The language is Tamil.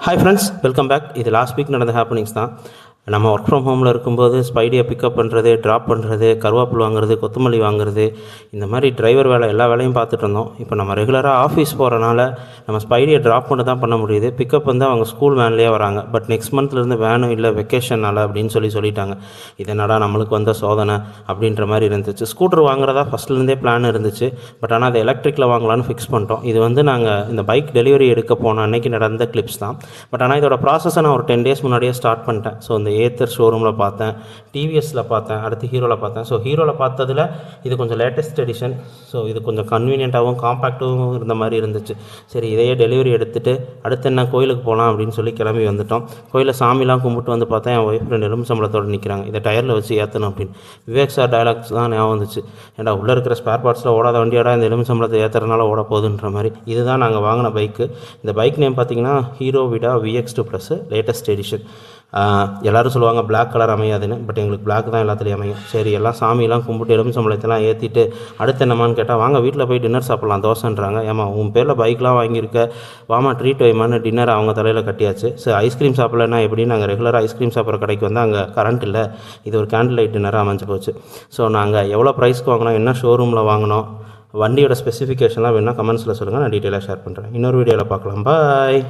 Hi friends, welcome back. இது லாஸ்ட் வீக் நடந்த ஹேப்பனிங்ஸ் தான். நம்ம ஒர்க் ஃப்ரம் ஹோமில் இருக்கும்போது ஸ்பைடியை பிக்கப் பண்ணுறது, ட்ராப் பண்ணுறது, கருவேப்பிலை வாங்குறது, கொத்தமல்லி வாங்குறது, இந்த மாதிரி டிரைவர் வேலை எல்லா வேலையும் பார்த்துட்டு இருந்தோம். இப்போ நம்ம ரெகுலராக ஆஃபீஸ் போகிறனால நம்ம ஸ்பைடியை ட்ராப் மட்டும் தான் பண்ண முடியுது. பிக்கப் வந்து அவங்க ஸ்கூல் வேன்லேயே வராங்க. பட் நெக்ஸ்ட் மந்த்லேருந்து வேனும் இல்லை, வெக்கேஷனால் அப்படின்னு சொல்லிட்டாங்க. இது என்னடா நம்மளுக்கு வந்த சோதனை அப்படின்ற மாதிரி இருந்துச்சு. ஸ்கூட்டர் வாங்குறதா ஃபஸ்ட்லேருந்தே பிளான் இருந்துச்சு. பட் ஆனால் அதை எலக்ட்ரிக்கில் வாங்கலான்னு ஃபிக்ஸ் பண்ணிட்டோம். இது வந்து நாங்கள் இந்த பைக் டெலிவரி எடுக்க போன அன்னைக்கு நடந்த கிளிப்ஸ் தான். பட் ஆனால் இதோட ப்ராசஸை நான் ஒரு 10 days முன்னாடியே ஸ்டார்ட் பண்ணிட்டேன். ஸோ இந்த ஏத்தர் ஷோரூமில் பார்த்தேன், டிவிஎஸில் பார்த்தேன், அடுத்து ஹீரோவில் பார்த்தேன். ஸோ ஹீரோவில் பார்த்ததில் இது கொஞ்சம் லேட்டஸ்ட் எடிஷன். ஸோ இது கொஞ்சம் கன்வீனியண்ட்டாகவும் காம்பேக்டாகவும் இருந்த மாதிரி இருந்துச்சு. சரி, இதையே டெலிவரி எடுத்துகிட்டு அடுத்து என்ன கோயிலுக்கு போகலாம் அப்படின்னு சொல்லி கிளம்பி வந்துட்டோம். கோயிலில் சாமிலாம் கும்பிட்டு வந்து பார்த்தேன். என் ஒய்ஃப் 2 எலுமிச்சம்பழத்தோடு நிற்கிறாங்க. இதை டயரில் வச்சு ஏற்றணும் அப்படின்னு. விவேக் சார் டயலாக்ஸ் தான் ஞாபகம் வந்துச்சு. ஏன்டா உள்ளே இருக்கிற ஸ்பேர் பார்ட்ஸில் ஓடாத வண்டியோட இந்த எலுமிச்சம்பழத்தை ஏற்றுறதுனால ஓட போகுதுன்ற மாதிரி. இதுதான் நாங்கள் வாங்கின பைக்கு. இந்த பைக் நேம் பார்த்தீங்கன்னா ஹீரோ விடா VX2 ப்ளஸ் லேட்டஸ்ட் எடிஷன். எல்லோரும் சொல்லுவாங்க பிளாக் கலர் அமையாதுன்னு. பட் எங்களுக்கு பிளாக் தான் எல்லாத்துலேயும் அமையும். சரி, எல்லாம் சாமியெல்லாம் கும்பிட்டு எலுமிச்சம்பழத்தெல்லாம் ஏற்றிட்டு அடுத்து என்னமான்னு கேட்டால், வாங்க வீட்டில் போய் டின்னர் சாப்பிட்லாம் தோசைன்றாங்க. ஏமா உன் பேரில் பைக்லாம் வாங்கியிருக்க, வாமா ட்ரீட் வைமான்னு டின்னர் அவங்க தலையில் கட்டியாச்சு. சரி, ஐஸ்கிரீம் சாப்பிட்லன்னா எப்படி? நாங்கள் ரெகுலராக ஐஸ்கிரீம் சாப்பிட்ற கடைக்கு வந்து அங்கே கரண்ட் இல்லை. இது ஒரு கேண்டில் லைட் டின்னராக அமைஞ்சு போச்சு. ஸோ நாங்கள் எவ்வளோ ப்ரைஸ்க்கு வாங்கினோம், என்ன ஷோரூமில் வாங்கினோம், வண்டியோட ஸ்பெசிஃபிகேஷன்லாம் வேணுன்னா கமெண்ட்ஸில் சொல்லுங்கள், நான் டீட்டெயிலாக ஷேர் பண்ணுறேன். இன்னொரு வீடியோவில் பார்க்கலாம். பாய்.